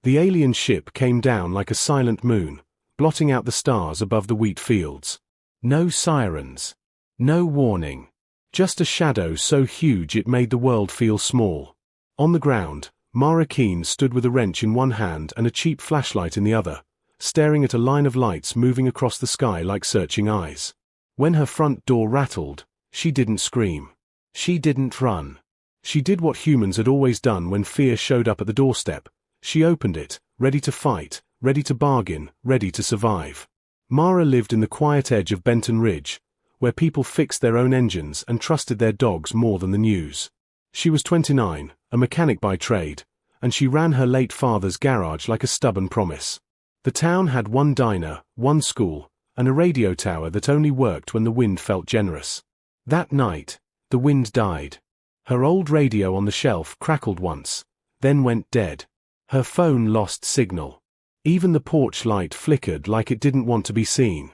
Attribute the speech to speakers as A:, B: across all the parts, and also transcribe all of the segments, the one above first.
A: The alien ship came down like a silent moon, blotting out the stars above the wheat fields. No sirens. No warning. Just a shadow so huge it made the world feel small. On the ground, Mara Keene stood with a wrench in one hand and a cheap flashlight in the other, staring at a line of lights moving across the sky like searching eyes. When her front door rattled, she didn't scream. She didn't run. She did what humans had always done when fear showed up at the doorstep. She opened it, ready to fight, ready to bargain, ready to survive. Mara lived in the quiet edge of Benton Ridge, where people fixed their own engines and trusted their dogs more than the news. She was 29, a mechanic by trade, and she ran her late father's garage like a stubborn promise. The town had one diner, one school, and a radio tower that only worked when the wind felt generous. That night, the wind died. Her old radio on the shelf crackled once, then went dead. Her phone lost signal. Even the porch light flickered like it didn't want to be seen.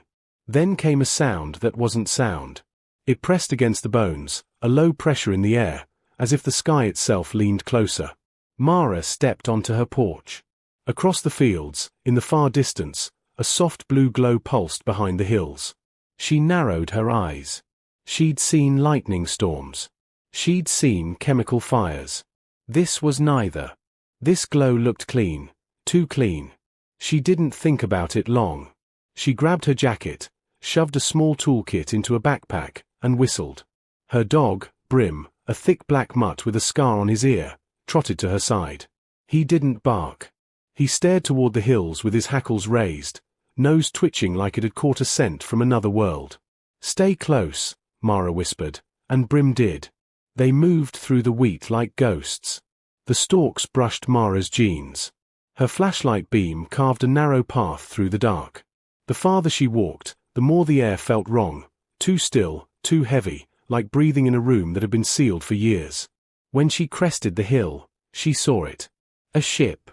A: Then came a sound that wasn't sound. It pressed against the bones, a low pressure in the air, as if the sky itself leaned closer. Mara stepped onto her porch. Across the fields, in the far distance, a soft blue glow pulsed behind the hills. She narrowed her eyes. She'd seen lightning storms. She'd seen chemical fires. This was neither. This glow looked clean, too clean. She didn't think about it long. She grabbed her jacket, shoved a small toolkit into a backpack, and whistled. Her dog, Brim, a thick black mutt with a scar on his ear, trotted to her side. He didn't bark. He stared toward the hills with his hackles raised, nose twitching like it had caught a scent from another world. "Stay close," Mara whispered, and Brim did. They moved through the wheat like ghosts. The stalks brushed Mara's jeans. Her flashlight beam carved a narrow path through the dark. The farther she walked, the more the air felt wrong, too still, too heavy, like breathing in a room that had been sealed for years. When she crested the hill, she saw it. A ship.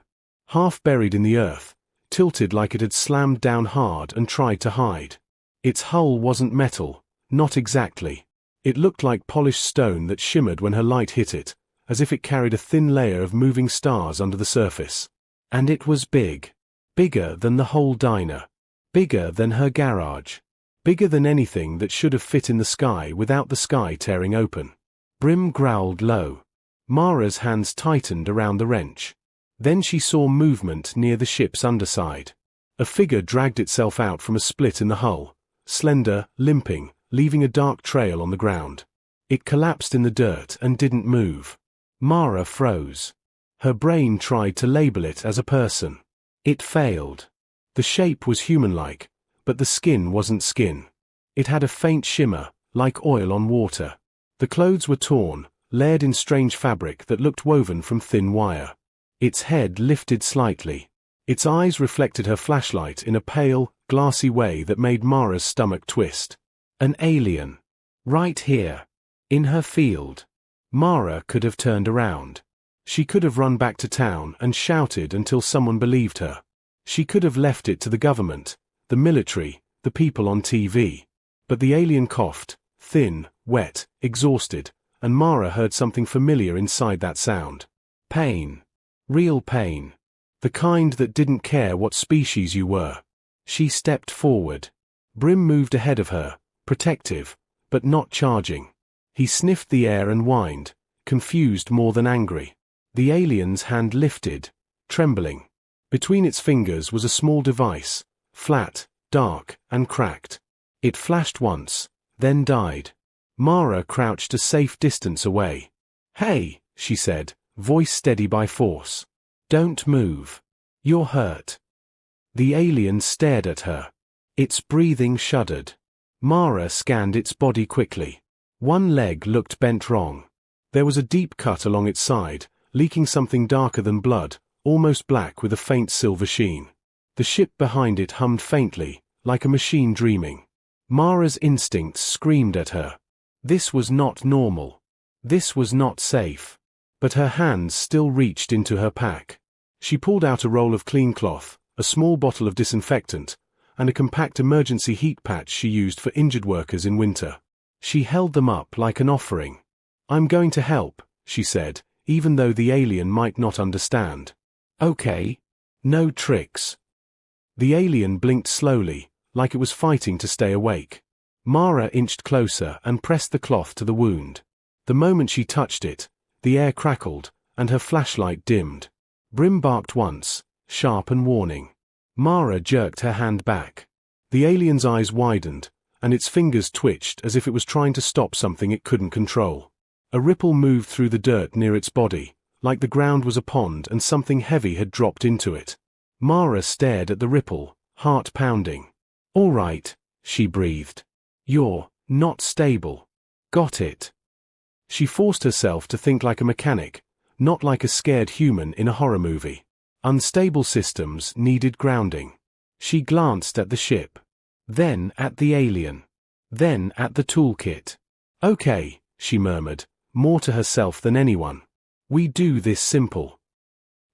A: Half buried in the earth, tilted like it had slammed down hard and tried to hide. Its hull wasn't metal, not exactly. It looked like polished stone that shimmered when her light hit it, as if it carried a thin layer of moving stars under the surface. And it was big. Bigger than the whole diner. Bigger than her garage. Bigger than anything that should have fit in the sky without the sky tearing open. Brim growled low. Mara's hands tightened around the wrench. Then she saw movement near the ship's underside. A figure dragged itself out from a split in the hull, slender, limping, leaving a dark trail on the ground. It collapsed in the dirt and didn't move. Mara froze. Her brain tried to label it as a person. It failed. The shape was human-like, but the skin wasn't skin. It had a faint shimmer, like oil on water. The clothes were torn, layered in strange fabric that looked woven from thin wire. Its head lifted slightly. Its eyes reflected her flashlight in a pale, glassy way that made Mara's stomach twist. An alien. Right here. In her field. Mara could have turned around. She could have run back to town and shouted until someone believed her. She could have left it to the government, the military, the people on TV. But the alien coughed, thin, wet, exhausted, and Mara heard something familiar inside that sound. Pain. Real pain. The kind that didn't care what species you were. She stepped forward. Brim moved ahead of her, protective, but not charging. He sniffed the air and whined, confused more than angry. The alien's hand lifted, trembling. Between its fingers was a small device, flat, dark, and cracked. It flashed once, then died. Mara crouched a safe distance away. "Hey," she said, voice steady by force. "Don't move. You're hurt." The alien stared at her. Its breathing shuddered. Mara scanned its body quickly. One leg looked bent wrong. There was a deep cut along its side, leaking something darker than blood, almost black with a faint silver sheen. The ship behind it hummed faintly, like a machine dreaming. Mara's instincts screamed at her. This was not normal. This was not safe. But her hands still reached into her pack. She pulled out a roll of clean cloth, a small bottle of disinfectant, and a compact emergency heat patch she used for injured workers in winter. She held them up like an offering. "I'm going to help," she said, even though the alien might not understand. "Okay." No tricks. The alien blinked slowly, like it was fighting to stay awake. Mara inched closer and pressed the cloth to the wound. The moment she touched it, the air crackled, and her flashlight dimmed. Brim barked once, sharp and warning. Mara jerked her hand back. The alien's eyes widened, and its fingers twitched as if it was trying to stop something it couldn't control. A ripple moved through the dirt near its body, like the ground was a pond and something heavy had dropped into it. Mara stared at the ripple, heart pounding. "All right," she breathed. "You're not stable. Got it." She forced herself to think like a mechanic, not like a scared human in a horror movie. Unstable systems needed grounding. She glanced at the ship. Then at the alien. Then at the toolkit. "Okay," she murmured, more to herself than anyone. "We do this simple."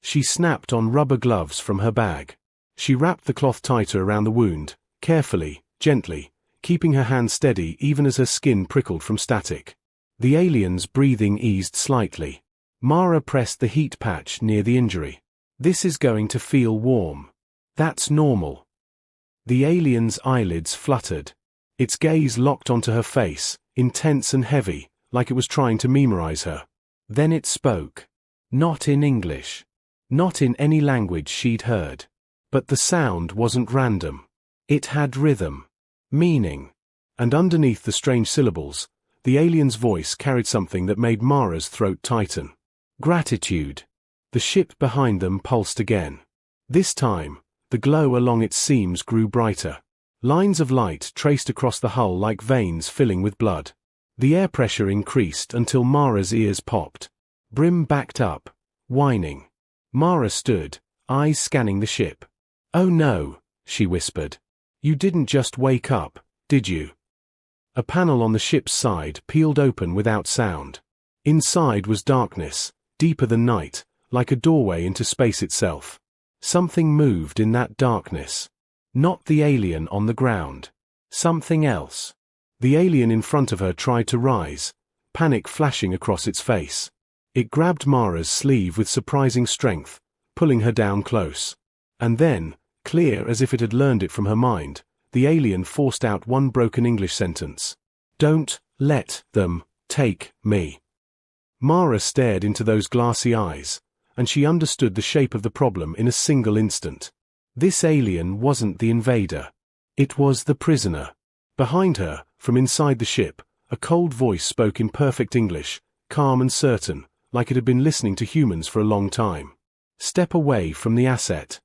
A: She snapped on rubber gloves from her bag. She wrapped the cloth tighter around the wound, carefully, gently, keeping her hand steady even as her skin prickled from static. The alien's breathing eased slightly. Mara pressed the heat patch near the injury. "This is going to feel warm. That's normal." The alien's eyelids fluttered. Its gaze locked onto her face, intense and heavy, like it was trying to memorize her. Then it spoke. Not in English. Not in any language she'd heard. But the sound wasn't random. It had rhythm. Meaning. And underneath the strange syllables, the alien's voice carried something that made Mara's throat tighten. Gratitude. The ship behind them pulsed again. This time, the glow along its seams grew brighter. Lines of light traced across the hull like veins filling with blood. The air pressure increased until Mara's ears popped. Brim backed up, whining. Mara stood, eyes scanning the ship. "Oh no," she whispered. "You didn't just wake up, did you?" A panel on the ship's side peeled open without sound. Inside was darkness, deeper than night, like a doorway into space itself. Something moved in that darkness. Not the alien on the ground. Something else. The alien in front of her tried to rise, panic flashing across its face. It grabbed Mara's sleeve with surprising strength, pulling her down close. And then, clear as if it had learned it from her mind, the alien forced out one broken English sentence. "Don't let them take me." Mara stared into those glassy eyes, and she understood the shape of the problem in a single instant. This alien wasn't the invader. It was the prisoner. Behind her, from inside the ship, a cold voice spoke in perfect English, calm and certain, like it had been listening to humans for a long time. "Step away from the asset."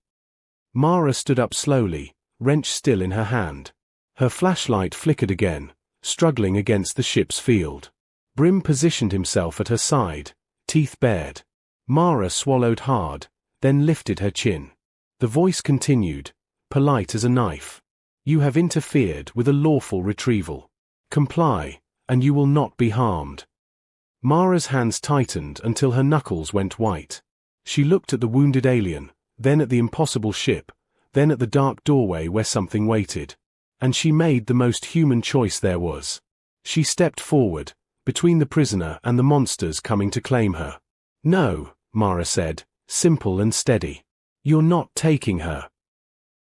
A: Mara stood up slowly, wrench still in her hand. Her flashlight flickered again, struggling against the ship's field. Brim positioned himself at her side, teeth bared. Mara swallowed hard, then lifted her chin. The voice continued, polite as a knife. "You have interfered with a lawful retrieval. Comply, and you will not be harmed." Mara's hands tightened until her knuckles went white. She looked at the wounded alien, then at the impossible ship, then at the dark doorway where something waited. And she made the most human choice there was. She stepped forward, between the prisoner and the monsters coming to claim her. "No," Mara said, simple and steady. "You're not taking her."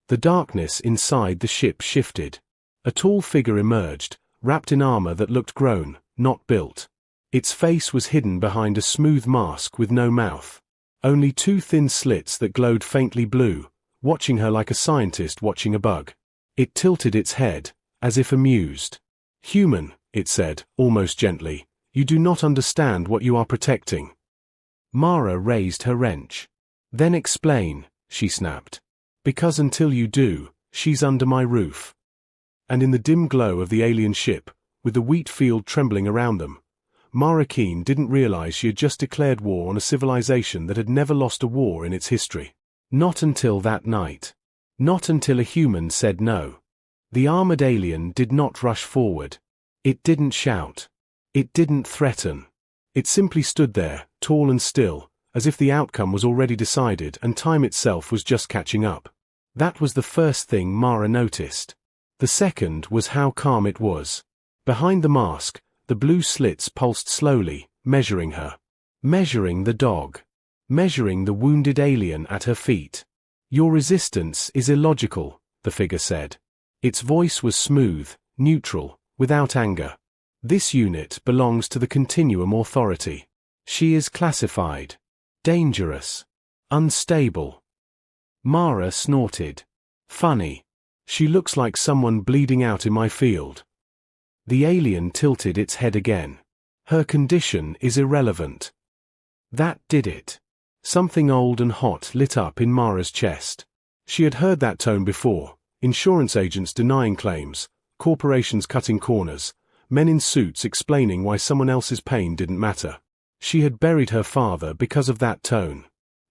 A: The darkness inside the ship shifted. A tall figure emerged, wrapped in armor that looked grown, not built. Its face was hidden behind a smooth mask with no mouth. Only two thin slits that glowed faintly blue, watching her like a scientist watching a bug. It tilted its head, as if amused. "Human," it said, almost gently, "you do not understand what you are protecting." Mara raised her wrench. "Then explain," she snapped. "Because until you do, she's under my roof." And in the dim glow of the alien ship, with the wheat field trembling around them, Mara Keene didn't realize she had just declared war on a civilization that had never lost a war in its history. Not until that night. Not until a human said no. The armored alien did not rush forward. It didn't shout. It didn't threaten. It simply stood there, tall and still, as if the outcome was already decided and time itself was just catching up. That was the first thing Mara noticed. The second was how calm it was. Behind the mask, the blue slits pulsed slowly, measuring her. Measuring the dog. Measuring the wounded alien at her feet. Your resistance is illogical, the figure said. Its voice was smooth, neutral, without anger. This unit belongs to the Continuum Authority. She is classified. Dangerous. Unstable. Mara snorted. Funny. She looks like someone bleeding out in my field. The alien tilted its head again. Her condition is irrelevant. That did it. Something old and hot lit up in Mara's chest. She had heard that tone before. Insurance agents denying claims, corporations cutting corners, men in suits explaining why someone else's pain didn't matter. She had buried her father because of that tone.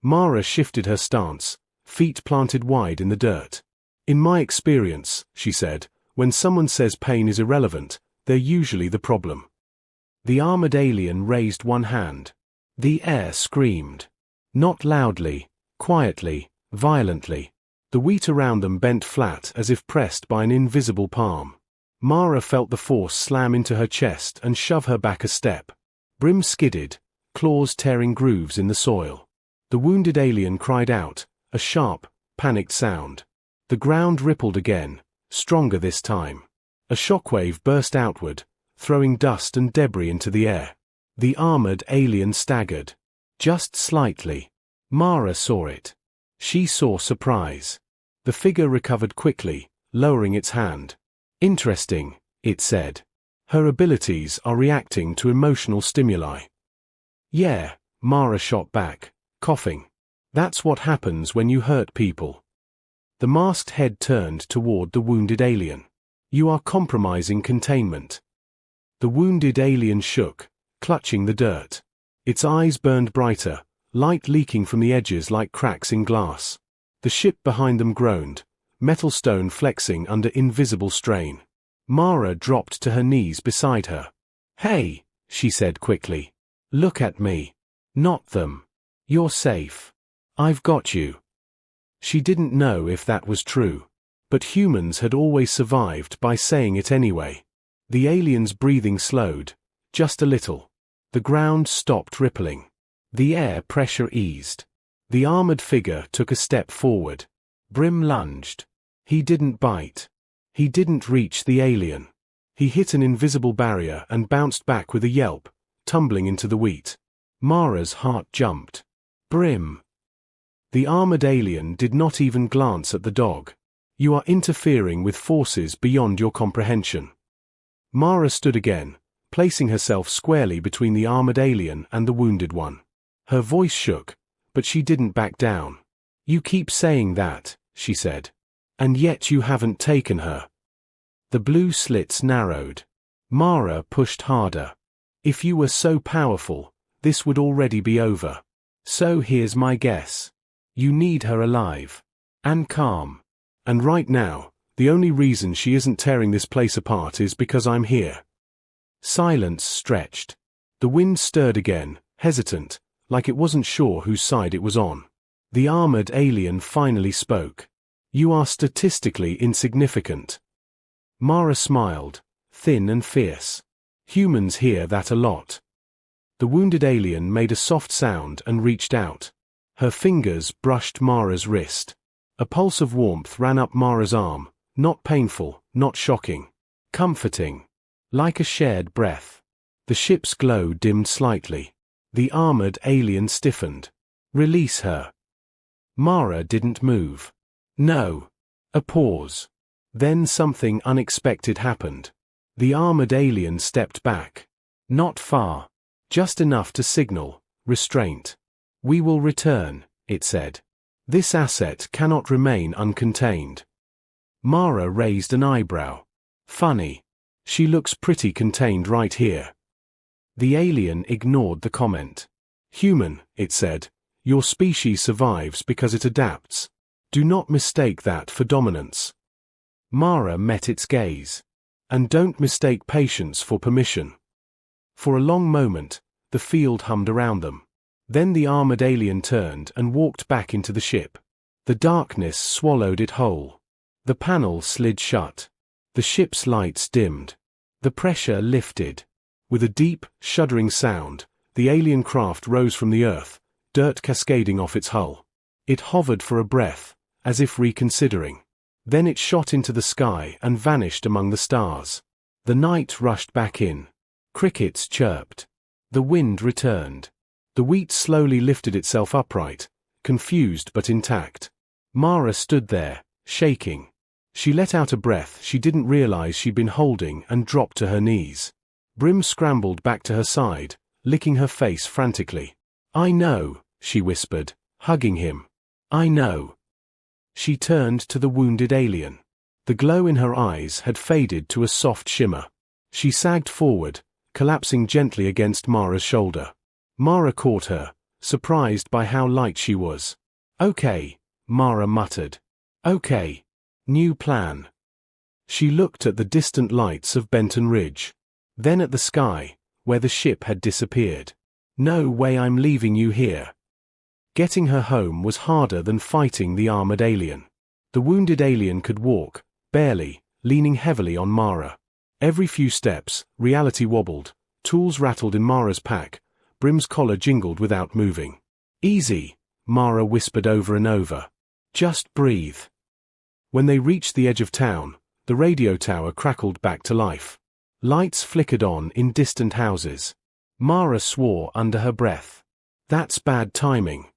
A: Mara shifted her stance, feet planted wide in the dirt. In my experience, she said, when someone says pain is irrelevant, they're usually the problem. The armored alien raised one hand. The air screamed. Not loudly, quietly, violently. The wheat around them bent flat as if pressed by an invisible palm. Mara felt the force slam into her chest and shove her back a step. Brim skidded, claws tearing grooves in the soil. The wounded alien cried out, a sharp, panicked sound. The ground rippled again, stronger this time. A shockwave burst outward, throwing dust and debris into the air. The armored alien staggered. Just slightly. Mara saw it. She saw surprise. The figure recovered quickly, lowering its hand. Interesting, it said. Her abilities are reacting to emotional stimuli. Yeah, Mara shot back, coughing. That's what happens when you hurt people. The masked head turned toward the wounded alien. You are compromising containment. The wounded alien shook, clutching the dirt. Its eyes burned brighter, light leaking from the edges like cracks in glass. The ship behind them groaned, metal stone flexing under invisible strain. Mara dropped to her knees beside her. Hey, she said quickly. Look at me. Not them. You're safe. I've got you. She didn't know if that was true, but humans had always survived by saying it anyway. The alien's breathing slowed, just a little. The ground stopped rippling. The air pressure eased. The armored figure took a step forward. Brim lunged. He didn't bite. He didn't reach the alien. He hit an invisible barrier and bounced back with a yelp, tumbling into the wheat. Mara's heart jumped. Brim. The armored alien did not even glance at the dog. You are interfering with forces beyond your comprehension. Mara stood again, placing herself squarely between the armored alien and the wounded one. Her voice shook, but she didn't back down. You keep saying that, she said. And yet you haven't taken her. The blue slits narrowed. Mara pushed harder. If you were so powerful, this would already be over. So here's my guess. You need her alive. And calm. And right now, the only reason she isn't tearing this place apart is because I'm here. Silence stretched. The wind stirred again, hesitant, like it wasn't sure whose side it was on. The armored alien finally spoke. You are statistically insignificant. Mara smiled, thin and fierce. Humans hear that a lot. The wounded alien made a soft sound and reached out. Her fingers brushed Mara's wrist. A pulse of warmth ran up Mara's arm, not painful, not shocking. Comforting. Like a shared breath. The ship's glow dimmed slightly. The armored alien stiffened. Release her. Mara didn't move. No. A pause. Then something unexpected happened. The armored alien stepped back. Not far. Just enough to signal restraint. We will return, it said. This asset cannot remain uncontained. Mara raised an eyebrow. Funny. She looks pretty contained right here. The alien ignored the comment. Human, it said, your species survives because it adapts. Do not mistake that for dominance. Mara met its gaze. And don't mistake patience for permission. For a long moment, the field hummed around them. Then the armored alien turned and walked back into the ship. The darkness swallowed it whole. The panel slid shut. The ship's lights dimmed. The pressure lifted. With a deep, shuddering sound, the alien craft rose from the earth, dirt cascading off its hull. It hovered for a breath, as if reconsidering. Then it shot into the sky and vanished among the stars. The night rushed back in. Crickets chirped. The wind returned. The wheat slowly lifted itself upright, confused but intact. Mara stood there, shaking. She let out a breath she didn't realize she'd been holding and dropped to her knees. Brim scrambled back to her side, licking her face frantically. "I know," she whispered, hugging him. "I know." She turned to the wounded alien. The glow in her eyes had faded to a soft shimmer. She sagged forward, collapsing gently against Mara's shoulder. Mara caught her, surprised by how light she was. "Okay," Mara muttered. "Okay. New plan." She looked at the distant lights of Benton Ridge. Then at the sky, where the ship had disappeared. "No way I'm leaving you here." Getting her home was harder than fighting the armored alien. The wounded alien could walk, barely, leaning heavily on Mara. Every few steps, reality wobbled, tools rattled in Mara's pack, Brim's collar jingled without moving. "Easy," Mara whispered over and over. "Just breathe." When they reached the edge of town, the radio tower crackled back to life. Lights flickered on in distant houses. Mara swore under her breath. "That's bad timing."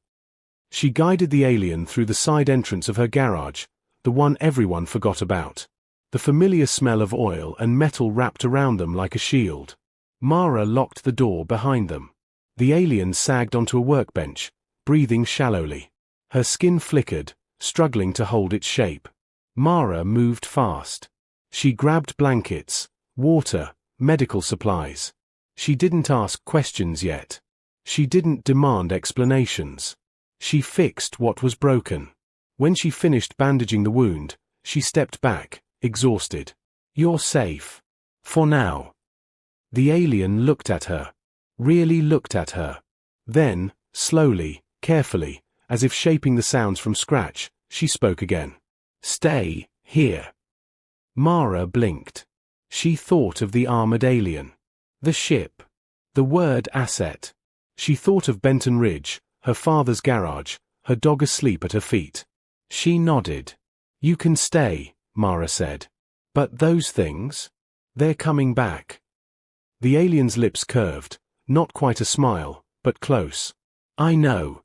A: She guided the alien through the side entrance of her garage, the one everyone forgot about. The familiar smell of oil and metal wrapped around them like a shield. Mara locked the door behind them. The alien sagged onto a workbench, breathing shallowly. Her skin flickered, struggling to hold its shape. Mara moved fast. She grabbed blankets, water, medical supplies. She didn't ask questions yet. She didn't demand explanations. She fixed what was broken. When she finished bandaging the wound, she stepped back, exhausted. "You're safe. For now." The alien looked at her. Really looked at her. Then, slowly, carefully, as if shaping the sounds from scratch, she spoke again. "Stay here." Mara blinked. She thought of the armored alien. The ship. The word asset. She thought of Benton Ridge, her father's garage, her dog asleep at her feet. She nodded. "You can stay," Mara said. "But those things? They're coming back." The alien's lips curved, not quite a smile, but close. "I know."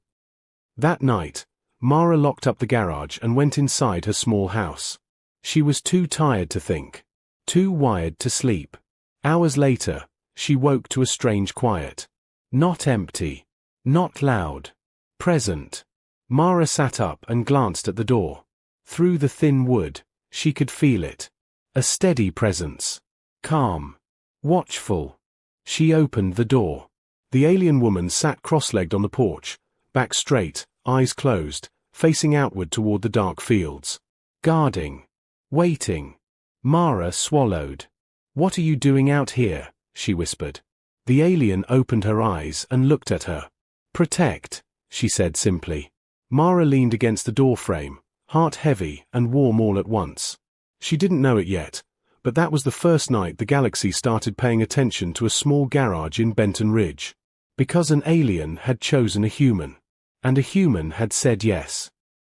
A: That night, Mara locked up the garage and went inside her small house. She was too tired to think. Too wired to sleep. Hours later, she woke to a strange quiet. Not empty. Not loud. Present. Mara sat up and glanced at the door. Through the thin wood, she could feel it. A steady presence. Calm. Watchful. She opened the door. The alien woman sat cross-legged on the porch, back straight, eyes closed, facing outward toward the dark fields. Guarding. Waiting. Mara swallowed. "What are you doing out here?" she whispered. The alien opened her eyes and looked at her. "Protect," she said simply. Mara leaned against the doorframe, heart heavy and warm all at once. She didn't know it yet, but that was the first night the galaxy started paying attention to a small garage in Benton Ridge. Because an alien had chosen a human. And a human had said yes.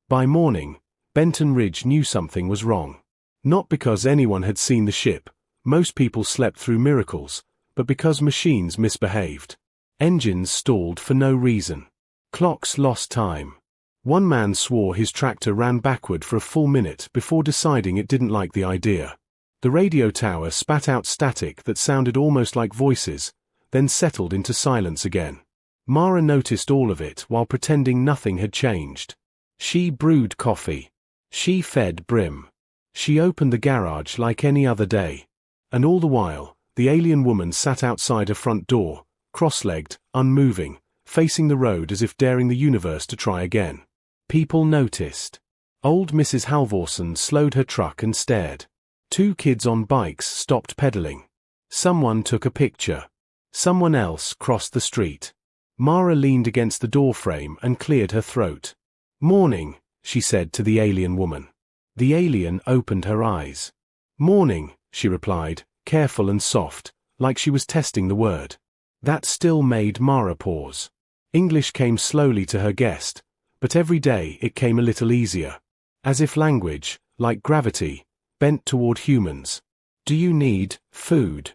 A: By morning, Benton Ridge knew something was wrong. Not because anyone had seen the ship, most people slept through miracles, but because machines misbehaved. Engines stalled for no reason. Clocks lost time. One man swore his tractor ran backward for a full minute before deciding it didn't like the idea. The radio tower spat out static that sounded almost like voices, then settled into silence again. Mara noticed all of it while pretending nothing had changed. She brewed coffee. She fed Brim. She opened the garage like any other day. And all the while, the alien woman sat outside her front door, cross-legged, unmoving, facing the road as if daring the universe to try again. People noticed. Old Mrs. Halvorsen slowed her truck and stared. 2 kids on bikes stopped pedaling. Someone took a picture. Someone else crossed the street. Mara leaned against the doorframe and cleared her throat. "Morning," she said to the alien woman. The alien opened her eyes. "Morning," she replied, careful and soft, like she was testing the word. That still made Mara pause. English came slowly to her guest, but every day it came a little easier. as if language, like gravity, bent toward humans. Do you need food?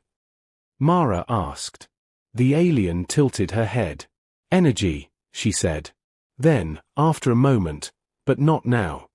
A: Mara asked. The alien tilted her head. Energy, she said. Then, after a moment, but not now.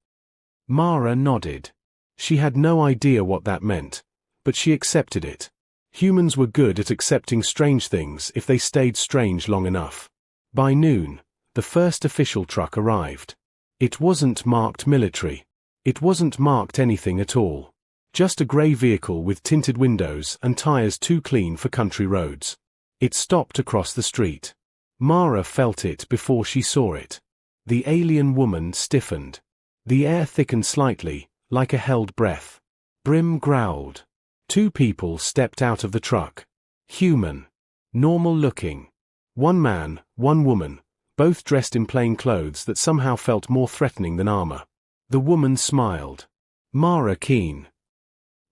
A: Mara nodded. She had no idea what that meant, but she accepted it. Humans were good at accepting strange things if they stayed strange long enough. By noon, the first official truck arrived. It wasn't marked military. It wasn't marked anything at all. Just a grey vehicle with tinted windows and tires too clean for country roads. It stopped across the street. Mara felt it before she saw it. The alien woman stiffened. The air thickened slightly, like a held breath. Brim growled. Two people stepped out of the truck. Human. Normal looking. One man, one woman, both dressed in plain clothes that somehow felt more threatening than armor. The woman smiled. Mara keen.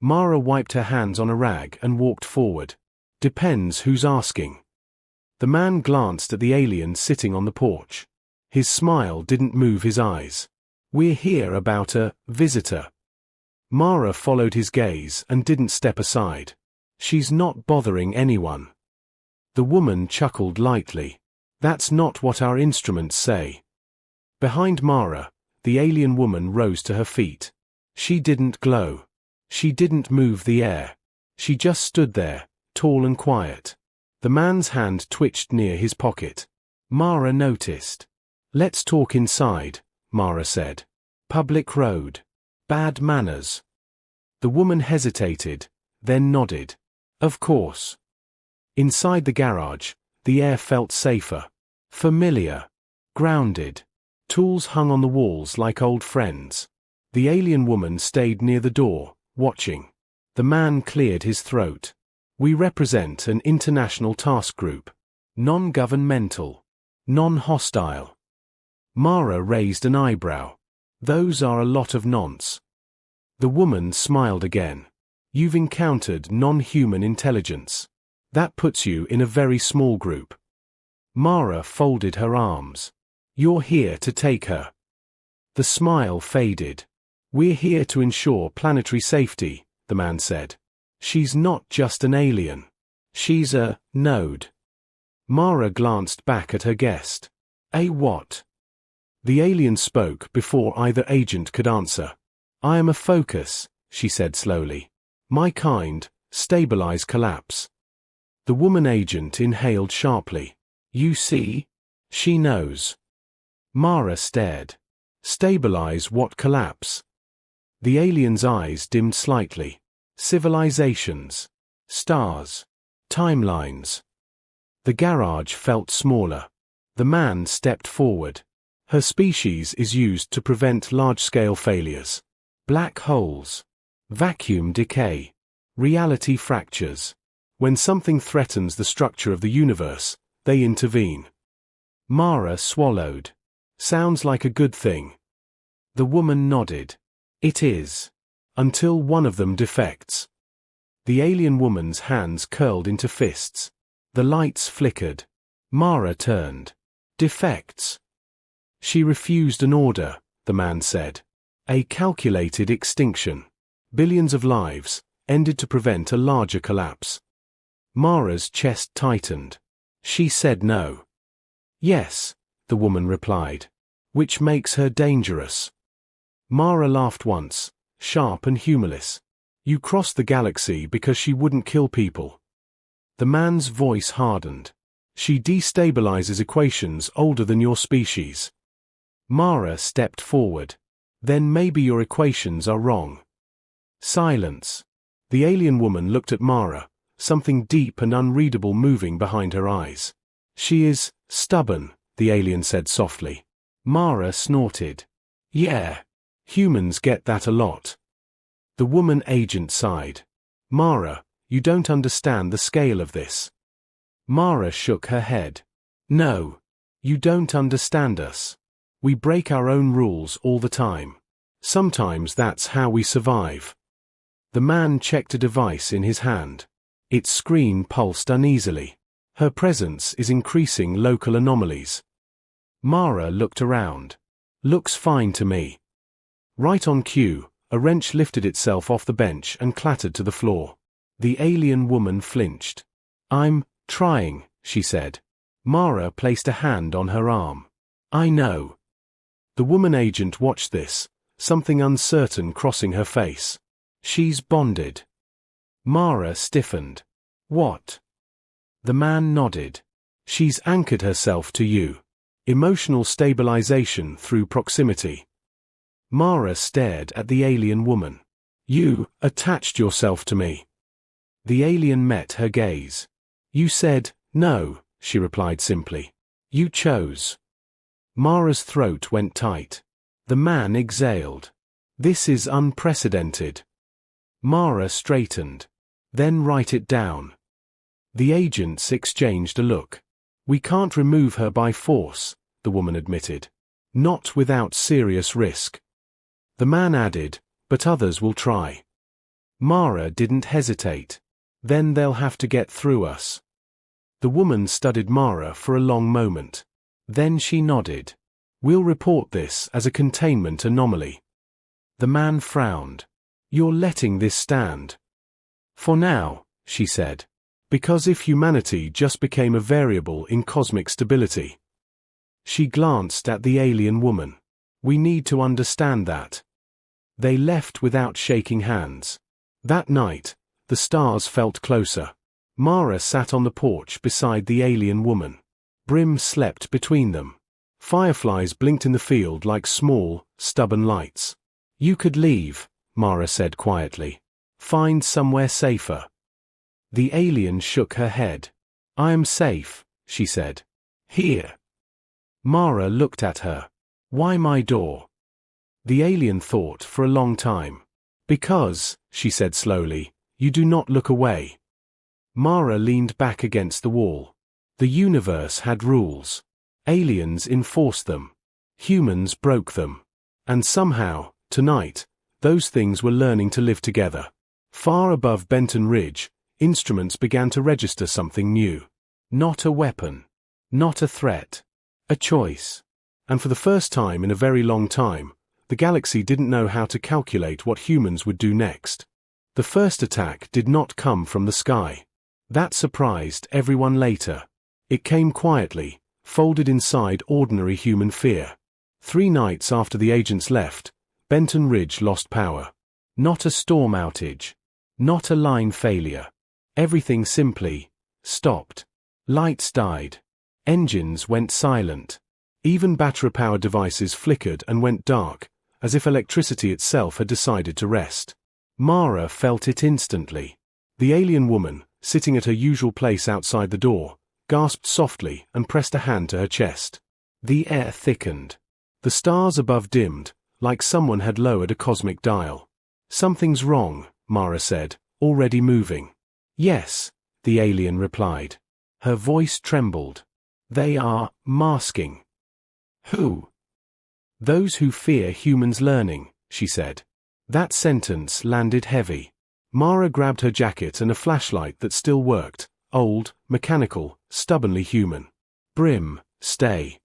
A: Mara wiped her hands on a rag and walked forward. Depends who's asking. The man glanced at the alien sitting on the porch. His smile didn't move his eyes. We're here about a visitor. Mara followed his gaze and didn't step aside. She's not bothering anyone. The woman chuckled lightly. That's not what our instruments say. Behind Mara, the alien woman rose to her feet. She didn't glow. She didn't move the air. She just stood there, tall and quiet. The man's hand twitched near his pocket. Mara noticed. Let's talk inside, Mara said. Public road. Bad manners. The woman hesitated, then nodded. Of course. Inside the garage, the air felt safer. Familiar. Grounded. Tools hung on the walls like old friends. The alien woman stayed near the door, watching. The man cleared his throat. We represent an international task group. Non-governmental. Non-hostile. Mara raised an eyebrow. Those are a lot of nonce. The woman smiled again. You've encountered non-human intelligence. That puts you in a very small group. Mara folded her arms. You're here to take her. The smile faded. We're here to ensure planetary safety, the man said. She's not just an alien. She's a node. Mara glanced back at her guest. A what? The alien spoke before either agent could answer. I am a focus, she said slowly. My kind, stabilize collapse. The woman agent inhaled sharply. You see? She knows. Mara stared. Stabilize what collapse? The alien's eyes dimmed slightly. Civilizations. Stars. Timelines. The garage felt smaller. The man stepped forward. Her species is used to prevent large-scale failures. Black holes. Vacuum decay. Reality fractures. When something threatens the structure of the universe, they intervene. Mara swallowed. Sounds like a good thing. The woman nodded. It is. Until one of them defects. The alien woman's hands curled into fists. The lights flickered. Mara turned. Defects. She refused an order, the man said. A calculated extinction. Billions of lives, ended to prevent a larger collapse. Mara's chest tightened. She said no. Yes, the woman replied. Which makes her dangerous. Mara laughed once, sharp and humorless. You crossed the galaxy because she wouldn't kill people. The man's voice hardened. She destabilizes equations older than your species. Mara stepped forward. Then maybe your equations are wrong. Silence. The alien woman looked at Mara, something deep and unreadable moving behind her eyes. She is stubborn, the alien said softly. Mara snorted. Yeah. Humans get that a lot. The woman agent sighed. Mara, you don't understand the scale of this. Mara shook her head. No. You don't understand us. We break our own rules all the time. Sometimes that's how we survive. The man checked a device in his hand. Its screen pulsed uneasily. Her presence is increasing local anomalies. Mara looked around. Looks fine to me. Right on cue, a wrench lifted itself off the bench and clattered to the floor. The alien woman flinched. "I'm trying," she said. Mara placed a hand on her arm. "I know." The woman agent watched this, something uncertain crossing her face. "She's bonded." Mara stiffened. "What?" The man nodded. "She's anchored herself to you. Emotional stabilization through proximity." Mara stared at the alien woman. "You attached yourself to me." The alien met her gaze. "You said no," she replied simply. "You chose." Mara's throat went tight. The man exhaled. "This is unprecedented." Mara straightened. "Then write it down." The agents exchanged a look. "We can't remove her by force," the woman admitted. "Not without serious risk." The man added, "But others will try." Mara didn't hesitate. "Then they'll have to get through us." The woman studied Mara for a long moment. Then she nodded. "We'll report this as a containment anomaly." The man frowned. "You're letting this stand?" "For now," she said. "Because if humanity just became a variable in cosmic stability." She glanced at the alien woman. "We need to understand that." They left without shaking hands. That night, the stars felt closer. Mara sat on the porch beside the alien woman. Brim slept between them. Fireflies blinked in the field like small, stubborn lights. "You could leave," Mara said quietly. "Find somewhere safer." The alien shook her head. "I am safe," she said. "Here." Mara looked at her. "Why my door?" The alien thought for a long time. "Because," she said slowly, "you do not look away." Mara leaned back against the wall. The universe had rules. Aliens enforced them. Humans broke them. And somehow, tonight, those things were learning to live together. Far above Benton Ridge, instruments began to register something new. Not a weapon. Not a threat. A choice. And for the first time in a very long time, the galaxy didn't know how to calculate what humans would do next. The first attack did not come from the sky. That surprised everyone later. It came quietly, folded inside ordinary human fear. 3 nights after the agents left, Benton Ridge lost power. Not a storm outage. Not a line failure. Everything simply stopped. Lights died. Engines went silent. Even battery-powered devices flickered and went dark, as if electricity itself had decided to rest. Mara felt it instantly. The alien woman, sitting at her usual place outside the door, gasped softly and pressed a hand to her chest. The air thickened. The stars above dimmed, like someone had lowered a cosmic dial. "Something's wrong," Mara said, already moving. "Yes," the alien replied. Her voice trembled. "They are masking." "Who?" "Those who fear humans learning," she said. That sentence landed heavy. Mara grabbed her jacket and a flashlight that still worked, old, mechanical, stubbornly human. "Brim, stay."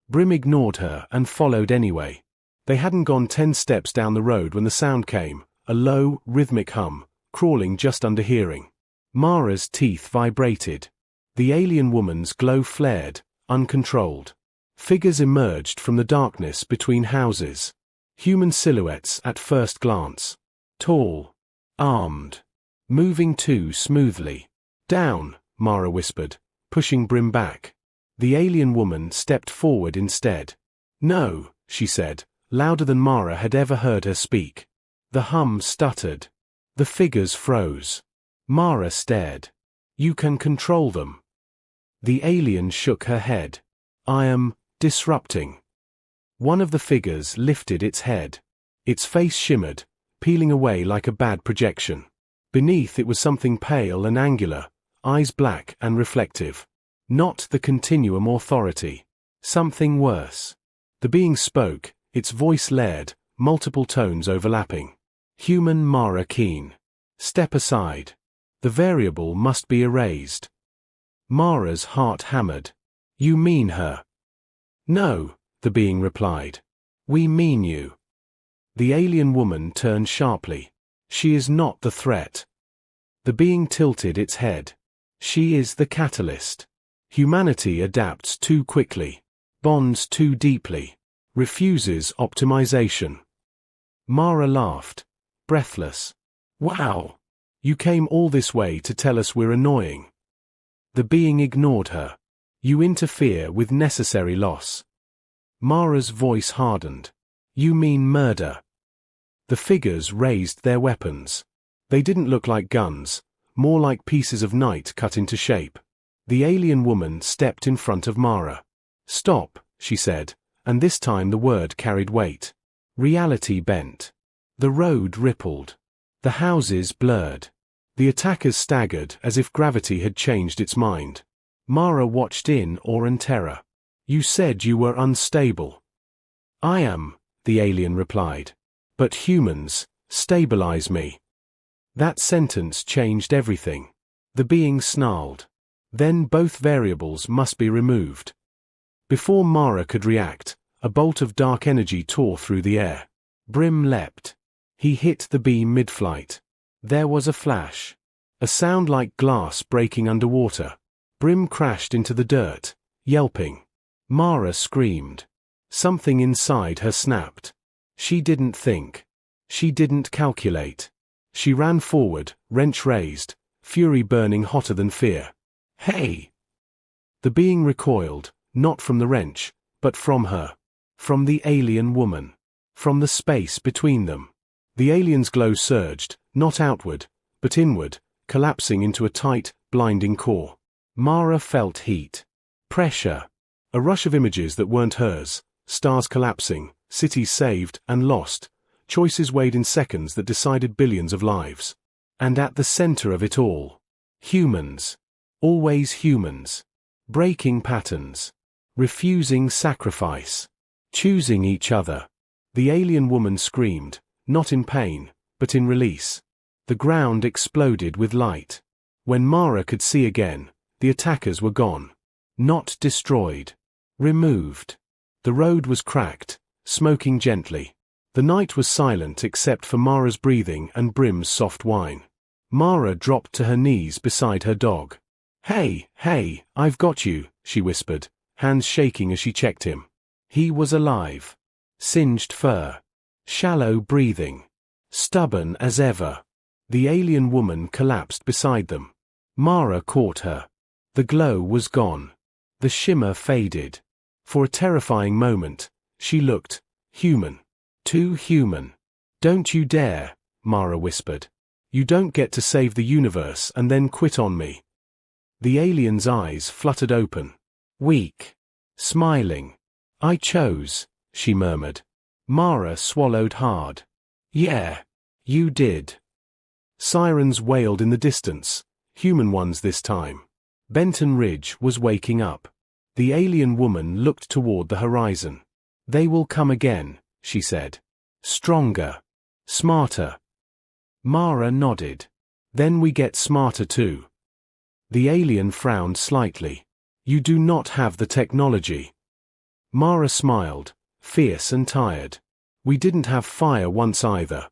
A: Brim ignored her and followed anyway. They hadn't gone 10 steps down the road when the sound came, a low, rhythmic hum, crawling just under hearing. Mara's teeth vibrated. The alien woman's glow flared, uncontrolled. Figures emerged from the darkness between houses. Human silhouettes at first glance. Tall. Armed. Moving too smoothly. "Down," Mara whispered, pushing Brim back. The alien woman stepped forward instead. "No," she said, louder than Mara had ever heard her speak. The hum stuttered. The figures froze. Mara stared. "You can control them." The alien shook her head. "I am disrupting." One of the figures lifted its head. Its face shimmered, peeling away like a bad projection. Beneath it was something pale and angular, eyes black and reflective. Not the Continuum Authority. Something worse. The being spoke, its voice layered, multiple tones overlapping. "Human Mara Keen. Step aside. The variable must be erased." Mara's heart hammered. "You mean her?" "No," the being replied. "We mean you." The alien woman turned sharply. She is not the threat. The being tilted its head. She is the catalyst. Humanity adapts too quickly, bonds too deeply, refuses optimization. Mara laughed, breathless. Wow! You came all this way to tell us we're annoying. The being ignored her. You interfere with necessary loss. Mara's voice hardened. You mean murder. The figures raised their weapons. They didn't look like guns, more like pieces of night cut into shape. The alien woman stepped in front of Mara. Stop, she said, and this time the word carried weight. Reality bent. The road rippled. The houses blurred. The attackers staggered as if gravity had changed its mind. Mara watched in awe and terror. You said you were unstable. I am, the alien replied. But humans stabilize me. That sentence changed everything. The being snarled. Then both variables must be removed. Before Mara could react, a bolt of dark energy tore through the air. Brim leapt. He hit the beam mid-flight. There was a flash. A sound like glass breaking underwater. Brim crashed into the dirt, yelping. Mara screamed. Something inside her snapped. She didn't think. She didn't calculate. She ran forward, wrench raised, fury burning hotter than fear. Hey! The being recoiled, not from the wrench, but from her. From the alien woman. From the space between them. The alien's glow surged, not outward, but inward, collapsing into a tight, blinding core. Mara felt heat. Pressure. A rush of images that weren't hers, stars collapsing, cities saved and lost, choices weighed in seconds that decided billions of lives. And at the center of it all, humans. Always humans. Breaking patterns. Refusing sacrifice. Choosing each other. The alien woman screamed, not in pain, but in release. The ground exploded with light. When Mara could see again, the attackers were gone. Not destroyed. Removed. The road was cracked, smoking gently. The night was silent except for Mara's breathing and Brim's soft whine. Mara dropped to her knees beside her dog. Hey, I've got you, she whispered, hands shaking as she checked him. He was alive. Singed fur. Shallow breathing. Stubborn as ever. The alien woman collapsed beside them. Mara caught her. The glow was gone. The shimmer faded. For a terrifying moment, she looked human. Too human. Don't you dare, Mara whispered. You don't get to save the universe and then quit on me. The alien's eyes fluttered open. Weak. Smiling. I chose, she murmured. Mara swallowed hard. Yeah, you did. Sirens wailed in the distance, human ones this time. Benton Ridge was waking up. The alien woman looked toward the horizon. They will come again, she said. Stronger. Smarter. Mara nodded. Then we get smarter too. The alien frowned slightly. You do not have the technology. Mara smiled, fierce and tired. We didn't have fire once either.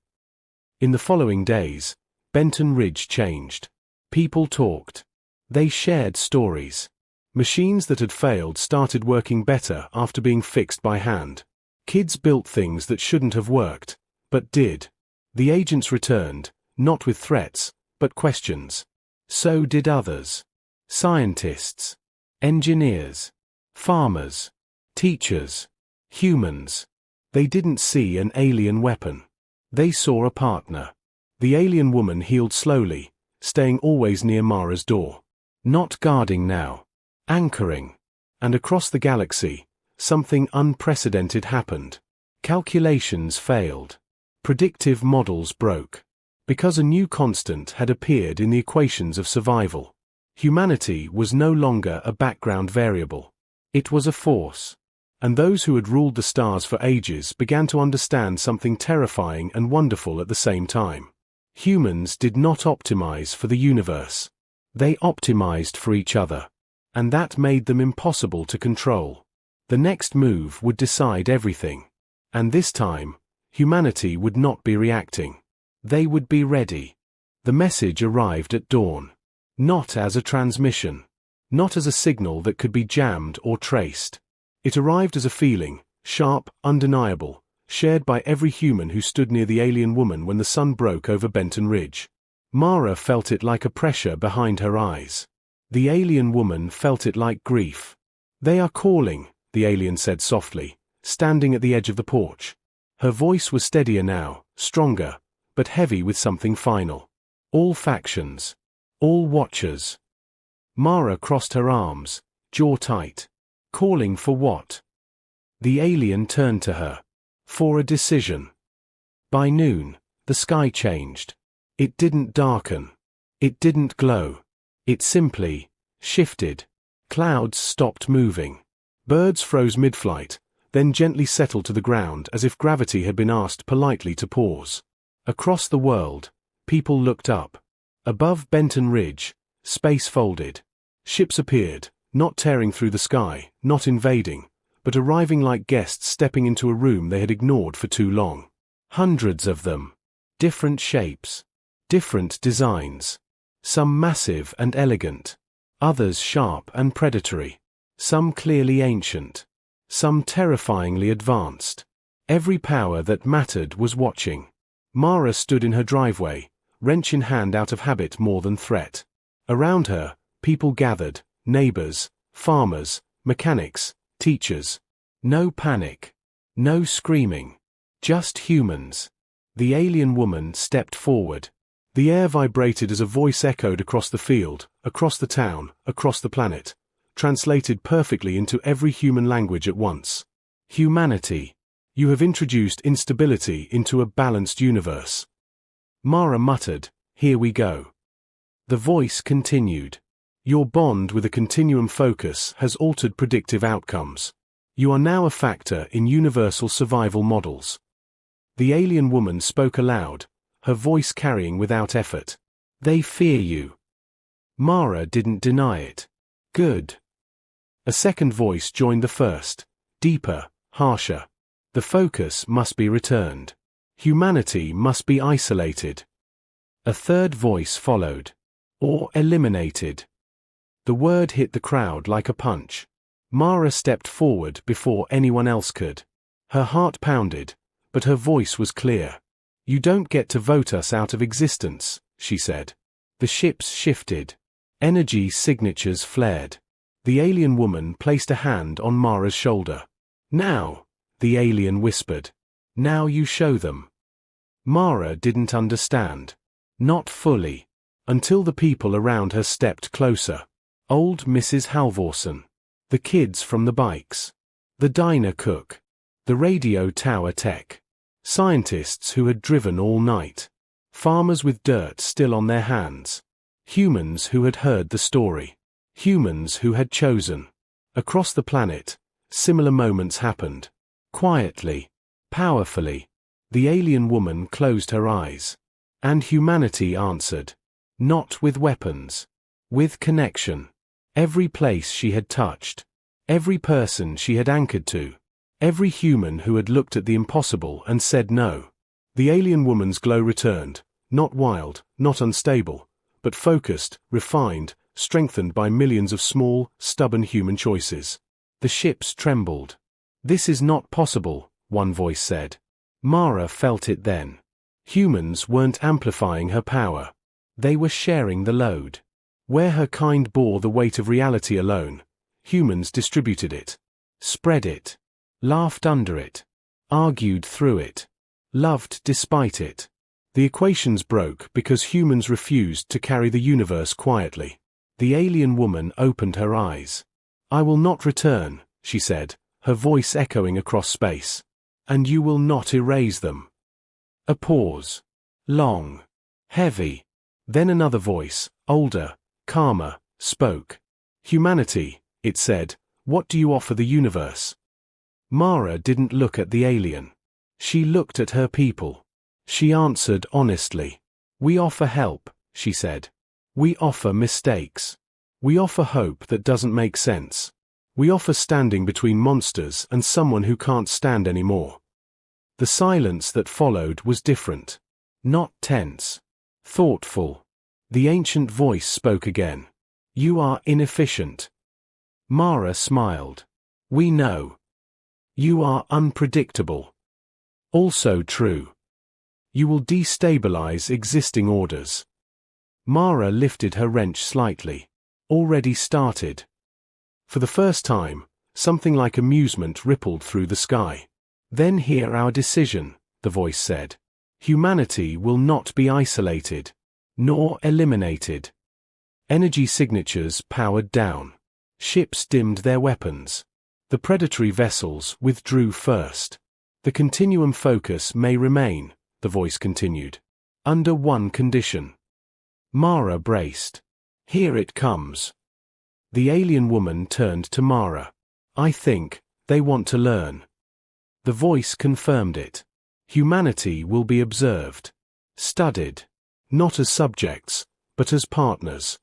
A: In the following days, Benton Ridge changed. People talked. They shared stories. Machines that had failed started working better after being fixed by hand. Kids built things that shouldn't have worked, but did. The agents returned, not with threats, but questions. So did others. Scientists. Engineers. Farmers. Teachers. Humans. They didn't see an alien weapon. They saw a partner. The alien woman healed slowly, staying always near Mara's door. Not guarding now. Anchoring. And across the galaxy, something unprecedented happened. Calculations failed. Predictive models broke. Because a new constant had appeared in the equations of survival. Humanity was no longer a background variable. It was a force. And those who had ruled the stars for ages began to understand something terrifying and wonderful at the same time. Humans did not optimize for the universe. They optimized for each other. And that made them impossible to control. The next move would decide everything. And this time, Humanity would not be reacting. They would be ready. The message arrived at dawn. Not as a transmission. Not as a signal that could be jammed or traced. It arrived as a feeling, sharp, undeniable, shared by every human who stood near the alien woman when the sun broke over Benton Ridge. Mara felt it like a pressure behind her eyes. The alien woman felt it like grief. "They are calling," the alien said softly, standing at the edge of the porch. Her voice was steadier now, stronger, but heavy with something final. "All factions. All watchers." Mara crossed her arms, jaw tight. Calling for what? The alien turned to her. For a decision. By noon, the sky changed. It didn't darken. It didn't glow. It simply shifted. Clouds stopped moving. Birds froze mid-flight, then gently settled to the ground as if gravity had been asked politely to pause. Across the world, people looked up. Above Benton Ridge, space folded. Ships appeared, not tearing through the sky, not invading, but arriving like guests stepping into a room they had ignored for too long. Hundreds of them. Different shapes. Different designs. Some massive and elegant. Others sharp and predatory. Some clearly ancient. Some terrifyingly advanced. Every power that mattered was watching. Mara stood in her driveway, wrench in hand out of habit more than threat. Around her, people gathered, neighbors, farmers, mechanics, teachers. No panic. No screaming. Just humans. The alien woman stepped forward. The air vibrated as a voice echoed across the field, across the town, across the planet, translated perfectly into every human language at once. "Humanity. You have introduced instability into a balanced universe." Mara muttered, "Here we go." The voice continued. "Your bond with a continuum focus has altered predictive outcomes. You are now a factor in universal survival models." The alien woman spoke aloud, her voice carrying without effort. "They fear you." Mara didn't deny it. "Good." A second voice joined the first, deeper, harsher. "The focus must be returned. Humanity must be isolated." A third voice followed. "Or eliminated." The word hit the crowd like a punch. Mara stepped forward before anyone else could. Her heart pounded, but her voice was clear. "You don't get to vote us out of existence," she said. The ships shifted. Energy signatures flared. The alien woman placed a hand on Mara's shoulder. "Now," the alien whispered. "Now you show them." Mara didn't understand. Not fully. Until the people around her stepped closer. Old Mrs. Halvorsen. The kids from the bikes. The diner cook. The radio tower tech. Scientists who had driven all night. Farmers with dirt still on their hands. Humans who had heard the story. Humans who had chosen. Across the planet, similar moments happened. Quietly. Powerfully. The alien woman closed her eyes. And humanity answered. Not with weapons. With connection. Every place she had touched. Every person she had anchored to. Every human who had looked at the impossible and said no. The alien woman's glow returned, not wild, not unstable, but focused, refined, strengthened by millions of small, stubborn human choices. The ships trembled. "This is not possible," one voice said. Mara felt it then. Humans weren't amplifying her power. They were sharing the load. Where her kind bore the weight of reality alone, humans distributed it. Spread it. Laughed under it. Argued through it. Loved despite it. The equations broke because humans refused to carry the universe quietly. The alien woman opened her eyes. "I will not return," she said, her voice echoing across space. "And you will not erase them." A pause. Long. Heavy. Then another voice, older, calmer, spoke. "Humanity," it said, "what do you offer the universe?" Mara didn't look at the alien. She looked at her people. She answered honestly. "We offer help," she said. "We offer mistakes. We offer hope that doesn't make sense. We offer standing between monsters and someone who can't stand anymore." The silence that followed was different. Not tense. Thoughtful. The ancient voice spoke again. You are inefficient. Mara smiled. We know. You are unpredictable. Also true. You will destabilize existing orders. Mara lifted her wrench slightly. Already started. For the first time, something like amusement rippled through the sky. Then hear our decision, the voice said. Humanity will not be isolated, nor eliminated. Energy signatures powered down. Ships dimmed their weapons. The predatory vessels withdrew first. The continuum focus may remain, the voice continued. Under one condition. Mara braced. Here it comes. The alien woman turned to Mara. I think they want to learn. The voice confirmed it. Humanity will be observed. Studied. Not as subjects, but as partners.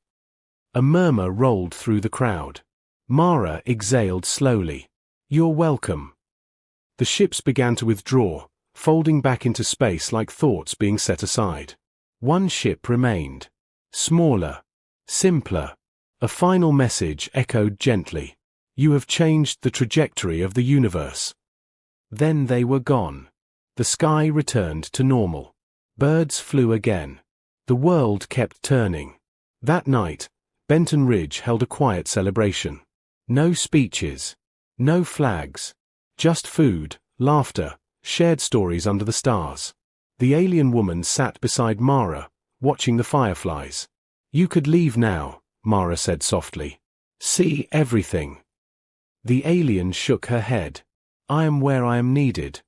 A: A murmur rolled through the crowd. Mara exhaled slowly. You're welcome. The ships began to withdraw, folding back into space like thoughts being set aside. One ship remained. Smaller. Simpler. A final message echoed gently. You have changed the trajectory of the universe. Then they were gone. The sky returned to normal. Birds flew again. The world kept turning. That night, Benton Ridge held a quiet celebration. No speeches. No flags. Just food, laughter, shared stories under the stars. The alien woman sat beside Mara, watching the fireflies. You could leave now, Mara said softly. See everything. The alien shook her head. I am where I am needed.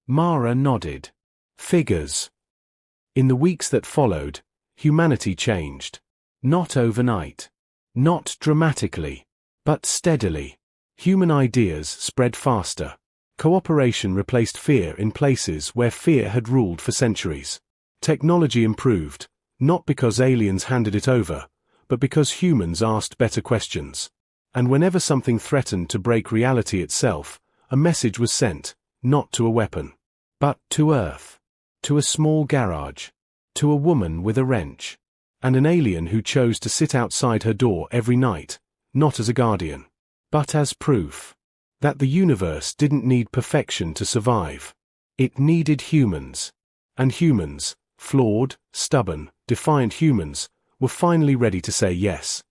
A: Mara nodded. Figures. In the weeks that followed, humanity changed. Not overnight. Not dramatically. But steadily. Human ideas spread faster. Cooperation replaced fear in places where fear had ruled for centuries. Technology improved, not because aliens handed it over, but because humans asked better questions. And whenever something threatened to break reality itself, a message was sent, not to a weapon, but to Earth. To a small garage. To a woman with a wrench. And an alien who chose to sit outside her door every night, not as a guardian, but as proof that the universe didn't need perfection to survive. It needed humans. And humans, flawed, stubborn, defiant humans, were finally ready to say yes.